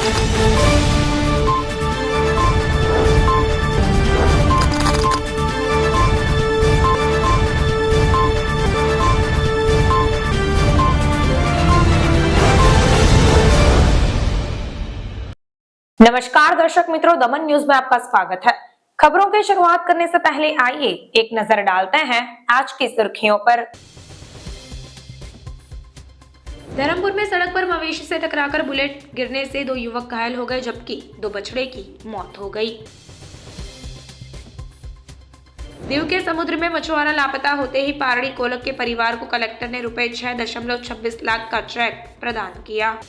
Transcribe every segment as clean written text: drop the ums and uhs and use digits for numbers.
नमस्कार दर्शक मित्रों, दमन न्यूज में आपका स्वागत है। खबरों की शुरुआत करने से पहले आइए एक नजर डालते हैं आज की सुर्खियों पर। धर्मपुर में सड़क पर मवेशी से टकराकर बुलेट गिरने से 2 युवक घायल हो गए, जबकि 2 बछड़े की मौत हो गई। दीव के समुद्र में मछुआरा लापता होते ही पारड़ी कोलक के परिवार को कलेक्टर ने रुपए 6.26 लाख का चेक प्रदान किया।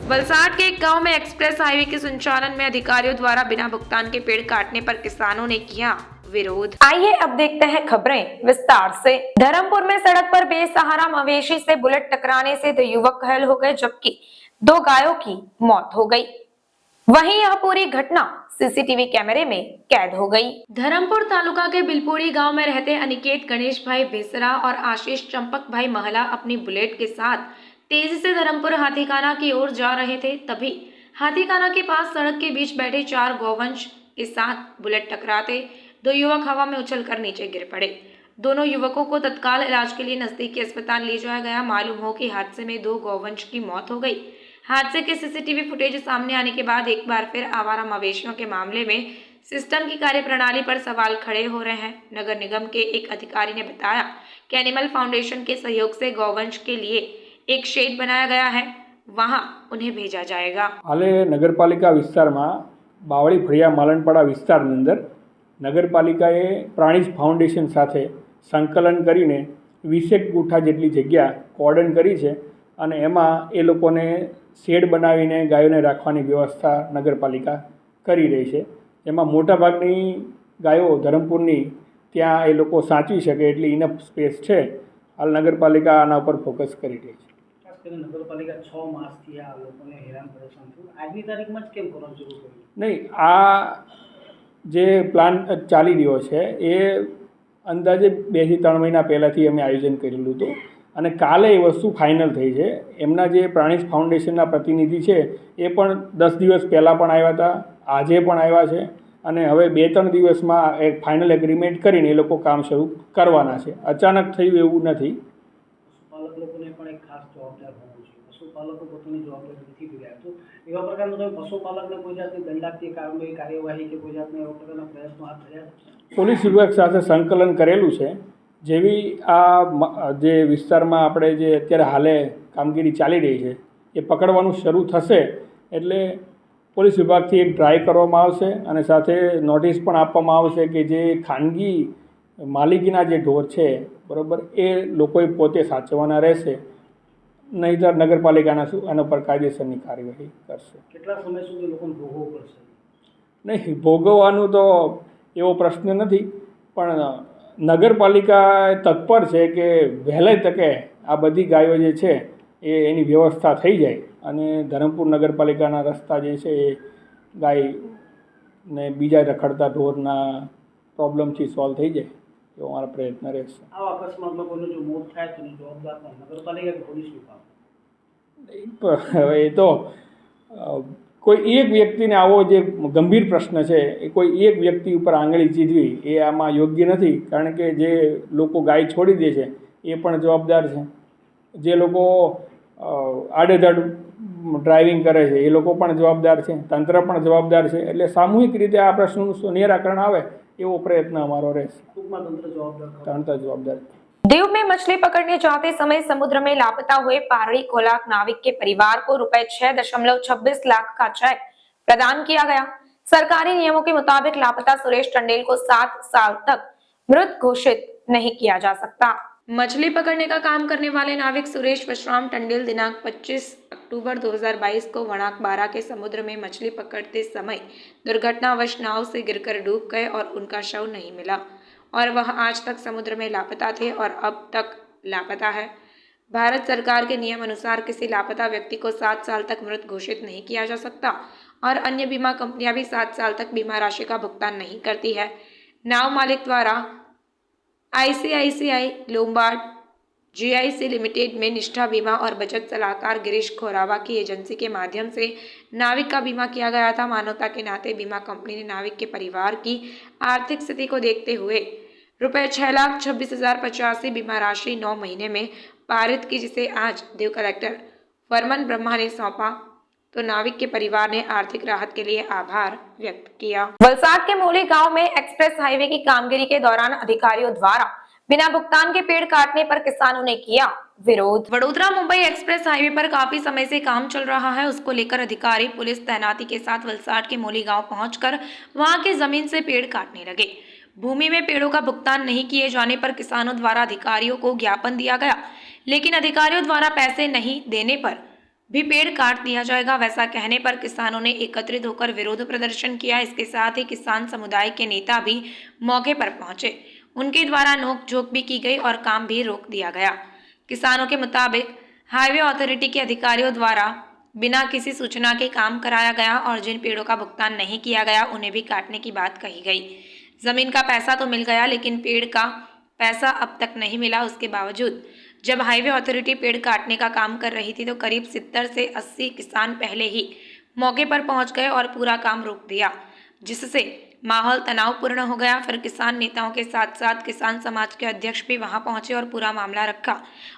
वलसाड के एक गांव में एक्सप्रेस हाईवे के संचालन में अधिकारियों द्वारा बिना भुगतान के पेड़ काटने पर किसानों ने किया विरोध। आइए अब देखते हैं खबरें विस्तार से। धर्मपुर में सड़क पर बेसहारा मवेशी से बुलेट टकराने से 2 युवक घायल हो गए, जबकि 2 गायों की मौत हो गई। वहीं यह पूरी घटना सीसीटीवी कैमरे में कैद हो गई। धर्मपुर तालुका के बिलपुड़ी गांव में रहते अनिकेत गणेश भाई बेसरा और आशीष चंपक भाई महला अपनी बुलेट के साथ तेजी से धर्मपुर हाथीखाना की ओर जा रहे थे। तभी हाथीखाना के पास सड़क के बीच बैठे 4 गौवंश के साथ बुलेट टकराते 2 युवक हवा में उछलकर नीचे गिर पड़े। दोनों युवकों को तत्काल इलाज के लिए नजदीकी अस्पताल ले जाया गया। मालूम हो कि हादसे में 2 गौवंश की मौत हो गई। हादसे के सीसीटीवी फुटेज सामने आने के बाद एक बार फिर आवारा मवेशियों के मामले में सिस्टम की कार्यप्रणाली पर सवाल खड़े हो रहे हैं। नगर निगम के एक अधिकारी ने बताया कि एनिमल फाउंडेशन के सहयोग से गौवंश के लिए एक शेड बनाया गया है, वहां उन्हें भेजा जाएगा। हाले नगरपालिका विस्ताરમાં બાવળી ફળિયા માલણપાડા વિસ્તારની અંદર નગરપાલિકાએ પ્રાણીજ ફાઉન્ડેશન સાથે સંકલન કરીને 20 ગુઠા જેટલી જગ્યા કોર્ડન કરી છે અને એમાં એ લોકોને શેડ બનાવીને ગાયોને રાખવાની વ્યવસ્થા નગરપાલિકા કરી રહી છે। એમાં મોટાભાગની ગાયો ધરમપુરની ત્યાં એ લોકો સાચવી શકે એટલી ઇનફ સ્પેસ છે। હાલ નગરપાલિકા આના ઉપર ફોકસ કરી રહી છે। नगरपालिका 6 मासથી આ લોકોને હેરાન પરેશાન થયું, આજની તારીખમાં જ કેમ કરવાનું શરૂ કર્યું? નહીં, આ જે પ્લાન ચાલી રહ્યો છે એ અંદાજે 2 થી 3 મહિના પહેલાંથી અમે આયોજન કરેલું હતું અને કાલે એ વસ્તુ ફાઇનલ થઈ છે। એમના જે પ્રાણીજ ફાઉન્ડેશનના પ્રતિનિધિ છે એ પણ 10 દિવસ પહેલાં પણ આવ્યા હતા, આજે પણ આવ્યા છે અને હવે 2-3 દિવસમાં એક ફાઇનલ એગ્રીમેન્ટ કરીને એ લોકો કામ શરૂ કરવાના છે। અચાનક થયું એવું નથી। પશુપાલક લોકોને પણ એક ખાસ જવાબદાર હોવું જોઈએ। પશુપાલકો પોતાની જવાબદારી નથી ભર્યા, તો એવા પ્રકારનો તમે પશુપાલકને કોઈ જાતની દંડાત્મક કાર્યવાહી કે કોઈ જાતના એવા પ્રકારના પ્રયત્નો હાથ ધર્યા? પોલીસ વિભાગ સાથે સંકલન કરેલું છે। જેવી આ જે વિસ્તારમાં આપણે જે અત્યારે હાલે કામગીરી ચાલી રહી છે એ પકડવાનું શરૂ થશે એટલે પોલીસ વિભાગથી એક ડ્રાઈવ કરવામાં આવશે અને સાથે નોટિસ પણ આપવામાં આવશે કે જે ખાનગી માલિકીના જે ઢોર છે બરાબર એ લોકોએ પોતે સાચવવાના રહેશે, નહીંતર નગરપાલિકાના આના પર કાયદેસરની કાર્યવાહી કરશે। કેટલા સમય સુધી લોકોને ભોગવવું પડશે? નહીં, ભોગવવાનું તો એવો પ્રશ્ન નથી, પણ નગરપાલિકા તત્પર છે કે વહેલી તકે આ બધી ગાયો જે છે એની વ્યવસ્થા થઈ જાય અને ધરમપુર નગરપાલિકાના રસ્તા જે છે એ ગાયને બીજા રખડતા ઢોરના પ્રોબ્લેમથી સોલ્વ થઈ જાય એવો અમારો પ્રયત્ન રહેશે। આવા અકસ્માતમાં કોઈનું જો મોત થાય તો જવાબદાર પણ નગરપાલિકા કે પોલીસ વિભાગ? હવે એ તો કોઈ એક વ્યક્તિને આવો જે ગંભીર પ્રશ્ન છે એ કોઈ એક વ્યક્તિ ઉપર આંગળી ચીંધવી એ આમાં યોગ્ય નથી, કારણ કે જે લોકો ગાય છોડી દે છે એ પણ જવાબદાર છે। જે લોકો આડેધડ ડ્રાઇવિંગ કરે છે એ લોકો પણ જવાબદાર છે, તંત્ર પણ જવાબદાર છે। એટલે સામૂહિક રીતે આ પ્રશ્નનું નિરાકરણ આવે એવો પ્રયત્ન અમારો રહેશે। ટૂંકમાં તંત્ર જવાબદાર। दीव में मछली पकड़ने जाते समय समुद्र में लापता हुए पारड़ी कोलाक नाविक के परिवार को रुपए 6.26 लाख का चेक प्रदान किया गया। सरकारी नियमों के मुताबिक लापता सुरेश टंडेल को 7 साल तक मृत घोषित नहीं किया जा सकता। मछली पकड़ने का काम करने वाले नाविक सुरेश विश्राम टंडेल दिनांक 25 अक्टूबर 2022 को वणाक बारा के समुद्र में मछली पकड़ते समय दुर्घटनावश नाव से गिरकर डूब गए और उनका शव नहीं मिला और वह आज तक समुद्र में लापता थे और अब तक लापता है। भारत सरकार के नियम अनुसार किसी लापता व्यक्ति को 7 साल तक मृत घोषित नहीं किया जा सकता और अन्य बीमा कंपनियां भी 7 साल तक बीमा राशि का भुगतान नहीं करती है। नाव मालिक द्वारा ICICI लोम्बार्ड GIC लिमिटेड में निष्ठा बीमा और बचत सलाहकार गिरीश खोरावा की एजेंसी के माध्यम से नाविक का बीमा किया गया था। मानवता के नाते बीमा कंपनी ने नाविक के परिवार की आर्थिक स्थिति को देखते हुए रुपये 6,26,085 बीमा राशि 9 महीने में पारित की, जिसे आज देव कलेक्टर फरमान ब्रह्मा ने सौंपा। तो नाविक के परिवार ने आर्थिक राहत के लिए आभार व्यक्त किया। वलसाड के मोली गांव में एक्सप्रेस हाईवे की कामगिरी के दौरान अधिकारियों द्वारा बिना भुगतान के पेड़ काटने पर किसानों ने किया विरोध। वडोदरा मुंबई एक्सप्रेस हाईवे पर काफी समय से काम चल रहा है। उसको लेकर अधिकारी पुलिस तैनाती के साथ वलसाड के मोली गांव पहुंचकर वहां की जमीन से पेड़ काटने लगे। भूमि में पेड़ों का भुगतान नहीं किए जाने पर किसानों द्वारा अधिकारियों को ज्ञापन दिया गया, लेकिन अधिकारियों द्वारा पैसे नहीं देने पर भी पेड़ काट दिया जाएगा, वैसा कहने पर किसानों ने एकत्रित होकर विरोध प्रदर्शन किया। इसके साथ ही किसान समुदाय के नेता भी मौके पर पहुंचे। उनके द्वारा नोक-झोंक भी की गई और काम भी रोक दिया गया। किसानों के मुताबिक हाईवे अथॉरिटी के अधिकारियों द्वारा बिना किसी सूचना के काम कराया गया और जिन पेड़ों का भुगतान नहीं किया गया उन्हें भी काटने की बात कही गई। जमीन का पैसा तो मिल गया, लेकिन पेड़ का पैसा अब तक नहीं मिला। उसके बावजूद जब हाईवे अथॉरिटी पेड़ काटने का काम कर रही थी तो करीब 70 से 80 किसान पहले ही मौके पर पहुंच गए और पूरा काम रोक दिया, जिससे माहौल तनावपूर्ण हो गया। फिर किसान नेताओं के साथ साथ किसान समाज के अध्यक्ष भी वहां पहुंचे और पूरा मामला रखा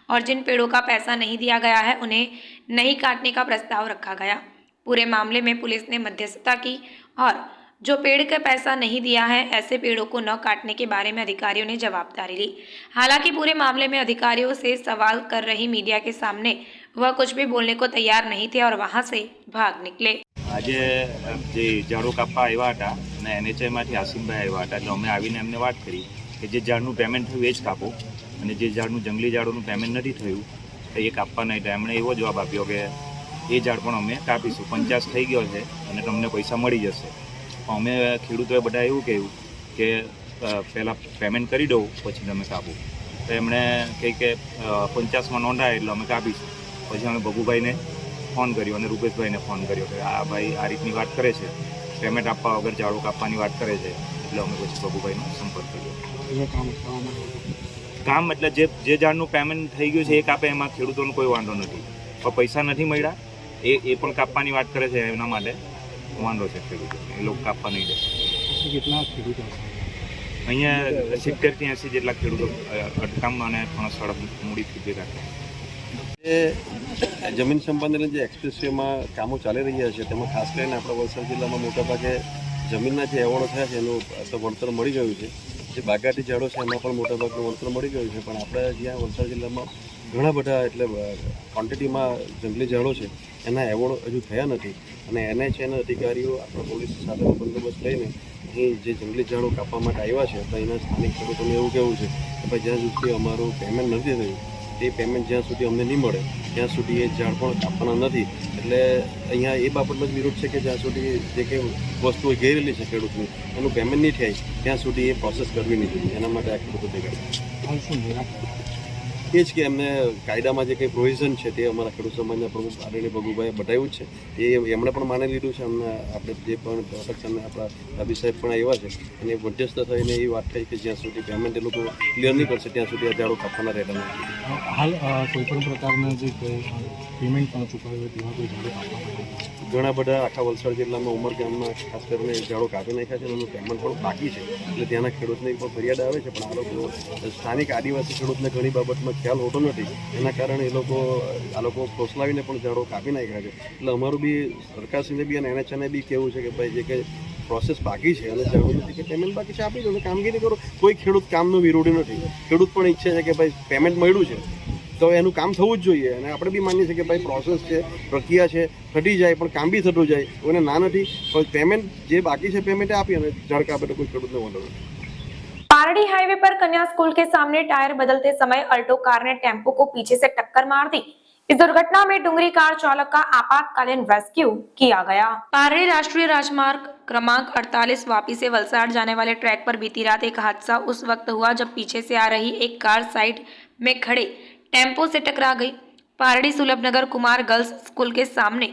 और जिन पेड़ों का पैसा नहीं दिया गया है उन्हें नहीं काटने का प्रस्ताव रखा गया। पूरे मामले में पुलिस ने मध्यस्थता की और जो पेड़ का पैसा नहीं दिया है ऐसे पेड़ों को न काटने के बारे में अधिकारियों ने जवाबदारी ली। हालांकि पूरे मामले में अधिकारियों से सवाल कर रही मीडिया के सामने वह कुछ भी बोलने को तैयार नहीं थे और वहां से भाग निकले। આજે જે ઝાડો કાપવા આવ્યા હતા અને NHIમાંથી આસિમભાઈ આવ્યા હતા, એટલે અમે આવીને એમને વાત કરી કે જે ઝાડનું પેમેન્ટ થયું એ જ કાપો અને જે ઝાડનું જંગલી ઝાડોનું પેમેન્ટ નથી થયું તો એ કાપવા નહીં. તો એમણે એવો જવાબ આપ્યો કે એ ઝાડ પણ અમે કાપીશું, 50 થઈ ગયો છે અને તમને પૈસા મળી જશે. અમે ખેડૂતોએ બધા એવું કહ્યું કે પહેલાં પેમેન્ટ કરી દઉં પછી તમે કાપો. તો એમણે કહી કે 50માં નોંધાય એટલે અમે કાપીશું. પછી અમે ભગુભાઈને ફોન કર્યો અને રૂપેશભાઈને ફોન કર્યો કે આ ભાઈ આ રીતની વાત કરે છે, પેમેન્ટ આપવા વગર ઝાડો કાપવાની વાત કરે છે. એટલે અમે પછી ભગુભાઈનો સંપર્ક કર્યો. કામ એટલે જે ઝાડનું પેમેન્ટ થઈ ગયું છે એ કાપે, એમાં ખેડૂતોનો કોઈ વાંધો નથી. પણ પૈસા નથી મળ્યા એ પણ કાપવાની વાત કરે છે, એના માટે વાંધો છે ખેડૂતો, એ લોકો કાપવા નહીં દે. કેટલા ખેડૂતો અહીંયા 70 થી 80 જેટલા ખેડૂતો અટકામ અને પણ સડક મૂડીથી ભેગા થયા. જમીન સંબંધિત જે એક્સપ્રેસવેમાં કામો ચાલી રહ્યા છે તેમાં ખાસ કરીને આપણા વલસાડ જિલ્લામાં મોટાભાગે જમીનના જે એવોર્ડો થયા છે એનું તો વળતર મળી ગયું છે. જે બાગાયતી ઝાડો છે એમાં પણ મોટાભાગનું વળતર મળી ગયું છે. પણ આપણે જ્યાં વલસાડ જિલ્લામાં ઘણા બધા એટલે ક્વોન્ટિટીમાં જંગલી ઝાડો છે એના એવોર્ડ હજુ થયા નથી અને NHIના અધિકારીઓ આપણા પોલીસ સાથેનો બંદોબસ્ત લઈને અહીં જે જંગલી ઝાડો કાપવા માટે આવ્યા છે તો અહીંના સ્થાનિક ખેડૂતોને એવું કહેવું છે કે ભાઈ જ્યાં સુધી અમારું પેમેન્ટ નથી થયું એ પેમેન્ટ જ્યાં સુધી અમને નહીં મળે ત્યાં સુધી એ ઝાડ પણ કાપવાના નથી. એટલે અહીંયા એ બાબતનો જ વિરોધ છે કે જ્યાં સુધી જે કંઈ વસ્તુઓ ઘેરેલી છે ખેડૂતની એનું પેમેન્ટ નહીં થાય ત્યાં સુધી એ પ્રોસેસ કરવી નહીં જોઈએ. એના માટે આ ખેડૂતો ભેગા એ જ કે એમને કાયદામાં જે કંઈ પ્રોવિઝન છે તે અમારા ખેડૂત સમાજના પ્રમુખ આદરણીય ભગુભાઈએ બતાવ્યું છે. એ એમણે પણ માની લીધું છે. અમને આપણે જે પણ પ્રોટેક્શન આપણા દાબી સાહેબ પણ આવ્યા છે અને મધ્યસ્થ થઈને એ વાત થઈ કે જ્યાં સુધી પેમેન્ટ એ લોકો ક્લિયર નહીં કરશે ત્યાં સુધી આ ઝાડો કાપવાના રહેતા નથી. હાલ કોઈપણ પ્રકારના જે પેમેન્ટ પણ ચૂકવ્યું તેવા કોઈ ઝાડો કાપવામાં ઘણા બધા આખા વલસાડ જિલ્લામાં ઉમરગામમાં ખાસ કરીને ઝાડો કાપી નાખ્યા છે અને એનું પેમેન્ટ પણ બાકી છે. એટલે ત્યાંના ખેડૂતને પણ ફરિયાદ આવે છે, પણ આ લોકો સ્થાનિક આદિવાસી ખેડૂતને ઘણી બાબતમાં ખ્યાલ હોતો નથી. એના કારણે આ લોકો ફોસલાવીને પણ ઝાડો કાપી નાખ્યા છે. એટલે અમારું બી સરકારશ્રીને બી અને NHIને બી કહેવું છે કે ભાઈ જે કંઈ પ્રોસેસ બાકી છે અને ઝાડો નથી કે પેમેન્ટ બાકી છે આપી દો અને કામગીરી કરો. કોઈ ખેડૂત કામનો વિરોધી નથી. ખેડૂત પણ ઈચ્છે છે કે ભાઈ પેમેન્ટ મળ્યું છે તો એનું કામ થવું જ જોઈએ. અને આપણે બી માનીએ છીએ કે ભાઈ પ્રોસેસ છે, પ્રક્રિયા છે, થતી જાય પણ કામ બી થતું જાય. કોઈને ના નથી, પણ પેમેન્ટ જે બાકી છે પેમેન્ટ આપી અને ઝાડ કાપે તો કોઈ ખેડૂતને વાંધો નથી. पारडी हाईवे पर कन्या स्कूल के सामने टायर बदलते समय अल्टो कार ने टेम्पो को पीछे से टक्कर मार दी। इस दुर्घटना में डुंगरी कार चालक का आपातकालीन रेस्क्यू किया गया। पारडी राष्ट्रीय राजमार्ग क्रमांक 48 वापी से वलसाड जाने वाले ट्रैक पर बीती रात एक हादसा उस वक्त हुआ जब पीछे से आ रही एक कार साइड में खड़े टेम्पो से टकरा गई। पारडी सुलभनगर कुमार गर्ल्स स्कूल के सामने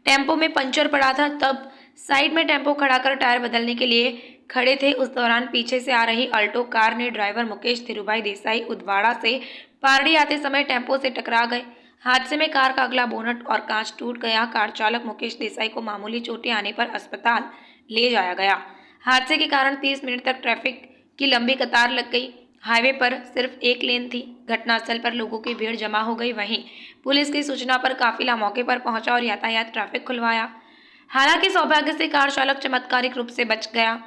टेम्पो में पंचर पड़ा था, तब साइड में टेम्पो खड़ा कर टायर बदलने के लिए खड़े थे। उस दौरान पीछे से आ रही अल्टो कार ने ड्राइवर मुकेश धीरूभाई देसाई उदवाड़ा से पारडी आते समय टेम्पो से टकरा गए। हादसे में कार का अगला बोनट और कांच टूट गया। कार चालक मुकेश देसाई को मामूली चोटें आने पर अस्पताल ले जाया गया। हादसे के कारण 30 मिनट तक ट्रैफिक की लंबी कतार लग गई। हाईवे पर सिर्फ एक लेन थी। घटनास्थल पर लोगों की भीड़ जमा हो गई। वहीं पुलिस की सूचना पर काफिला मौके पर पहुंचा और यातायात ट्रैफिक खुलवाया। हालांकि सौभाग्य से कार चालक चमत्कारिक रूप से बच गया।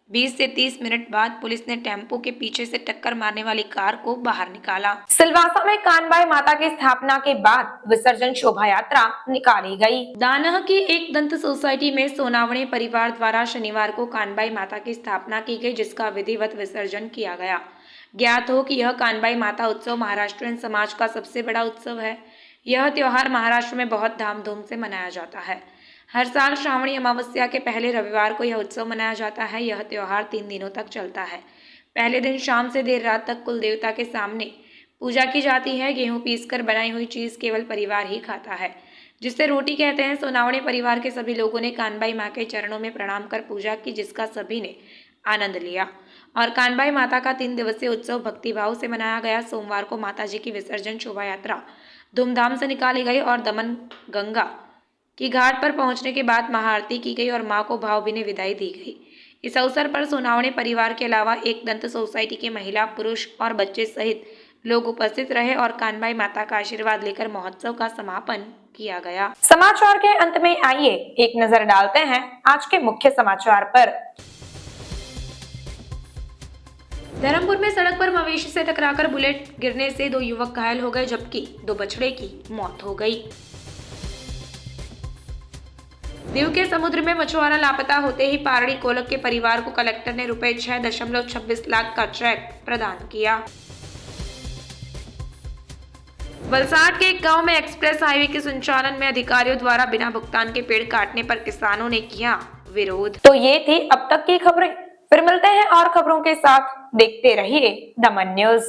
20 से 30 मिनट बाद पुलिस ने टेम्पो के पीछे से टक्कर मारने वाली कार को बाहर निकाला। सिलवासा में कानबाई माता की स्थापना के बाद विसर्जन शोभा यात्रा निकाली गई। दानह की एक दंत सोसाइटी में सोनावणे परिवार द्वारा शनिवार को कानबाई माता की स्थापना की गई, जिसका विधिवत विसर्जन किया गया। ज्ञात हो कि यह कानबाई माता उत्सव महाराष्ट्रीयन समाज का सबसे बड़ा उत्सव है। यह त्योहार महाराष्ट्र में बहुत धामधूम से मनाया जाता है। हर साल श्रावणी अमावस्या के पहले रविवार को यह उत्सव मनाया जाता है। यह त्योहार 3 दिनों तक चलता है। पहले दिन शाम से देर रात तक कुल देवता के सामने पूजा की जाती है। गेहूं पीसकर बनाई हुई चीज केवल परिवार ही खाता है, जिसे रोटी कहते हैं। सोनावणे परिवार के सभी लोगों ने कानबाई मां के चरणों में प्रणाम कर पूजा की, जिसका सभी ने आनंद लिया और कानबाई माता का 3 दिवसीय उत्सव भक्तिभाव से मनाया गया। सोमवार को माता जी की विसर्जन शोभा यात्रा धूमधाम से निकाली गई और दमन गंगा की घाट पर पहुंचने के बाद महाआरती की गई और मां को भावभीनी विदाई दी गई। इस अवसर पर सोनावणे परिवार के अलावा एक दंत सोसाइटी के महिला, पुरुष और बच्चे सहित लोग उपस्थित रहे और कानबाई माता का आशीर्वाद लेकर महोत्सव का समापन किया गया। समाचार के अंत में आइए एक नजर डालते हैं आज के मुख्य समाचार पर। धर्मपुर में सड़क पर मवेशी से टकराकर बुलेट गिरने से 2 युवक घायल हो गए, जबकि 2 बछड़े की मौत हो गई। दीव के समुद्र में मछुआरा लापता होते ही पारडी कोलक के परिवार को कलेक्टर ने रुपए 6.26 लाख का चेक प्रदान किया। वलसाड के एक गांव में एक्सप्रेस हाईवे के संचालन में अधिकारियों द्वारा बिना भुगतान के पेड़ काटने पर किसानों ने किया विरोध। तो ये थी अब तक की खबरें। फिर मिलते हैं और खबरों के साथ। देखते रहिए दमन न्यूज।